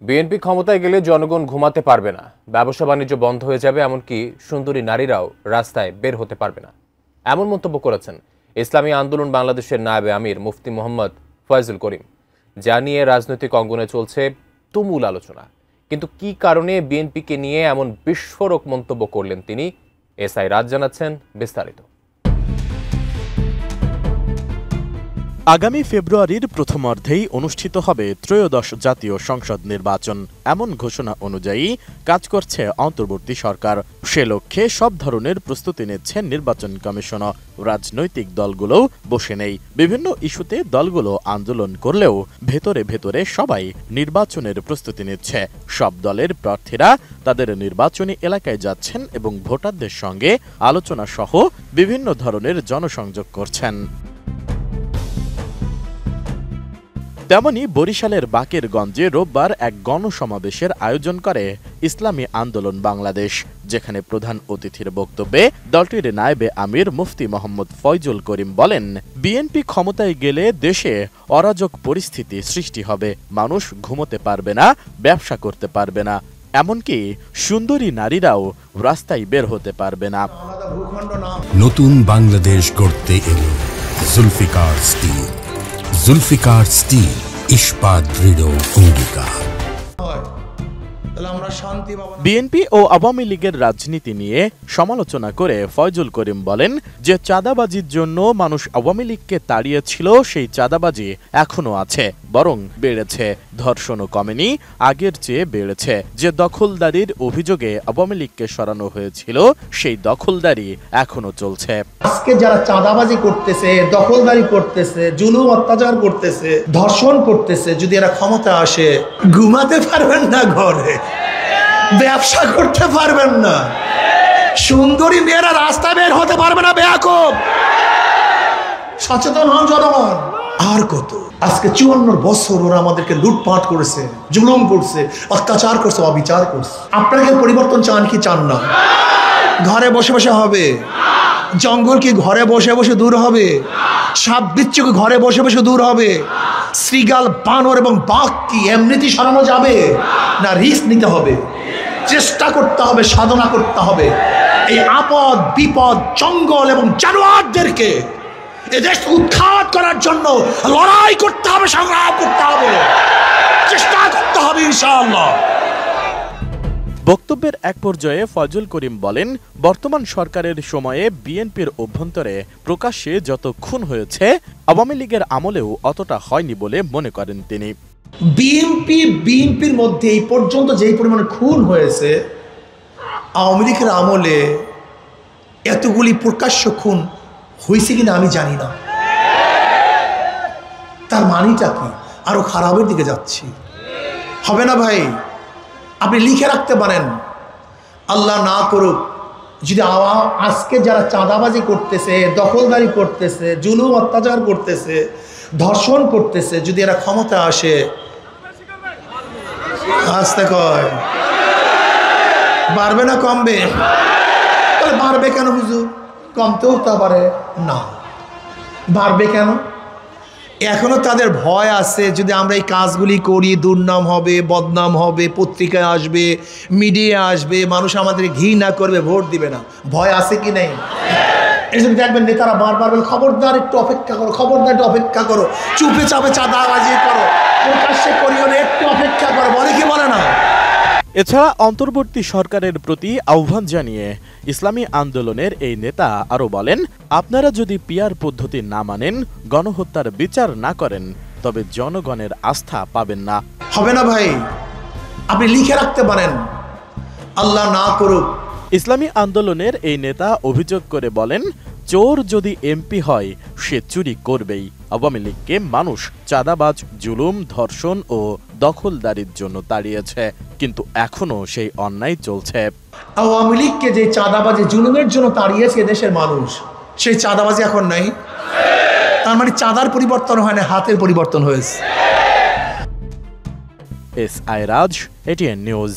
BNP ক্ষমতায় গেলে জনগণ ঘুমাতে পারবে না, ব্যবসা বাণিজ্য বন্ধ হয়ে যাবে, এমনকি সুন্দরী নারীরাও রাস্তায় বের হতে পারবে না, এমন মন্তব্য করেছেন ইসলামী আন্দোলন বাংলাদেশের নায়েবে আমির মুফতি মোহাম্মদ ফয়জুল করিম। যা নিয়ে রাজনৈতিক অঙ্গনে চলছে তুমুল আলোচনা। কিন্তু কি কারণে বিএনপিকে নিয়ে এমন বিস্ফোরক মন্তব্য করলেন তিনি? এসআই রাজ জানাচ্ছেন বিস্তারিত। আগামী ফেব্রুয়ারির প্রথমার্ধেই অনুষ্ঠিত হবে ত্রয়োদশ জাতীয় সংসদ নির্বাচন। এমন ঘোষণা অনুযায়ী কাজ করছে অন্তর্বর্তী সরকার। সে লক্ষ্যে সব ধরনের প্রস্তুতি নিচ্ছে নির্বাচন কমিশন। রাজনৈতিক দলগুলোও বসে নেই। বিভিন্ন ইস্যুতে দলগুলো আন্দোলন করলেও ভেতরে ভেতরে সবাই নির্বাচনের প্রস্তুতি নিচ্ছে। সব দলের প্রার্থীরা তাদের নির্বাচনী এলাকায় যাচ্ছেন এবং ভোটারদের সঙ্গে আলোচনা সহ বিভিন্ন ধরনের জনসংযোগ করছেন। তেমনি বরিশালের বাকেরগঞ্জে রোববার এক গণসমাবেশের আয়োজন করে ইসলামী আন্দোলন বাংলাদেশ, যেখানে প্রধান অতিথির বক্তব্যে দলটির নায়েবে আমির মুফতি মোহাম্মদ ফয়জুল করিম বলেন, বিএনপি ক্ষমতায় গেলে দেশে অরাজক পরিস্থিতি সৃষ্টি হবে, মানুষ ঘুমোতে পারবে না, ব্যবসা করতে পারবে না, এমনকি সুন্দরী নারীরাও রাস্তায় বের হতে পারবে না। নতুন বাংলাদেশ গড়তে এলো জুলফিকার স্টিল। জুলফিকার স্টিল, ইস্পাত দৃঢ় অঙ্গীকার। বিএনপি ও আওয়ামী লীগের রাজনীতি নিয়ে সমালোচনা করে ফয়জুল করিম বলেন যে চাঁদাবাজির জন্য মানুষ আওয়ামী লীগকে তাড়িয়েছিল, সেই চাঁদাবাজি এখনো আছে, বরং বেড়েছে। ধর্ষণও কমেনি, আগের চেয়ে বেড়েছে। যে দখলদারির অভিযোগে আওয়ামী লীগকে সরানো হয়েছিল, সেই দখলদারি এখনো চলছে। আজকে যারা চাঁদাবাজি করতেছে, দখলদারি করতেছে, জুলুম অত্যাচার করতেছে, ধর্ষণ করতেছে, যদি এরা ক্ষমতা আসে, ঘুমাতে পারবেন না, ঘরে ব্যবসা করতে পারবেন না, সুন্দরী মেয়েরা রাস্তায় বের হতে পারবে না। বেয়াকুব, সচেতন হন জনগণ। আর কত? আজকে 54 বছর ওরা আমাদেরকে লুটপাট করেছে, জুলুম করছে, অত্যাচার করছে, অবিচার করছে। আপনাকে পরিবর্তন চান কি চান না? ঘরে বসে বসে হবে? জঙ্গল কি ঘরে বসে বসে দূর হবে? সাপ বিচ্ছু কি ঘরে বসে বসে দূর হবে? শ্রীগাল, বানর এবং বাঘ কি এমনিতেই সরানো যাবে? না, রিস্ক নিতে হবে, চেষ্টা করতে হবে, সাধনা করতে হবে। এই আপদ বিপদ, জঙ্গল এবং জানোয়ারদেরকে এদেশ উৎখাত করার জন্য লড়াই করতে হবে, সংগ্রাম করতে হবে, চেষ্টা করতে হবে ইনশাআল্লাহ। বক্তব্যের এক পর্যায়ে ফয়জুল করিম বলেন, বর্তমান সরকারের সময়ে বিএনপির অভ্যন্তরে প্রকাশ্যে যত খুন হয়েছে, আওয়ামী লীগের আমলেও অতটা হয়নি বলে মনে করেন তিনি। বিএনপির মধ্যে এই পর্যন্ত যেই পরিমাণে খুন হয়েছে, আওয়ামী লীগের আমলে এতগুলি প্রকাশ্য খুন হয়েছে কিনা আমি জানি না। তার মানিটা কি? আরো খারাপের দিকে যাচ্ছি। হবে না ভাই, আপনি লিখে রাখতে পারেন, আল্লাহ না করুক যদি আজকে যারা চাঁদাবাজি করতেছে, দখলদারি করতেছে, জুলুম অত্যাচার করতেছে, ধর্ষণ করতেছে, যদি এরা ক্ষমতা আসে, আসতে কয় বাড়বে না কমবে? তাহলে বাড়বে কেন হুজুর? কমতেও তা পারে না, বাড়বে কেন? এখনো তাদের ভয় আছে, যদি আমরা এই কাজগুলি করি দুর্নাম হবে, বদনাম হবে, পত্রিকায় আসবে, মিডিয়া আসবে, মানুষ আমাদের ঘৃণা করবে, ভোট দিবে না। ভয় আছে কি নেই? এই জন্য দেখবেন নেতারা বারবার বলে, খবরদার একটু অপেক্ষা করো, খবরদার একটু অপেক্ষা করো, চুপে চাপে চাঁদাবাজি করো, প্রকাশ্যে করিও না, একটু অপেক্ষা করো। বলে কি বলে না? এছাড়া অন্তর্বর্তী সরকারের প্রতি আহ্বান জানিয়ে ইসলামী আন্দোলনের এই নেতা আরো বলেন, আপনারা যদি পিয়ার পদ্ধতি না মানেন, গণহত্যার বিচার না করেন, তবে জনগণের আস্থা পাবেন না। হবে না ভাই, আপনি লিখে রাখতে পারেন, আল্লাহ না করুক। ইসলামী আন্দোলনের এই নেতা অভিযোগ করে বলেন, চোর যদি এমপি হয়, সে চুরি করবেই। আওয়ামী লীগকে মানুষ চাঁদাবাজ, জুলুম, ধর্ষণ ও দখলদারির জন্য তাড়িয়েছে, কিন্তু এখনো সেই অন্যায় চলছে। আওয়ামী লীগকে যে চাঁদাবাজি, জুলুমের জন্য তাড়িয়েছে দেশের মানুষ, সেই চাঁদাবাজি এখন নাই। তার মানে চাঁদার পরিবর্তন হয় না, হাতের পরিবর্তন হয়েছে। এসআই রাজ, এটিএন নিউজ।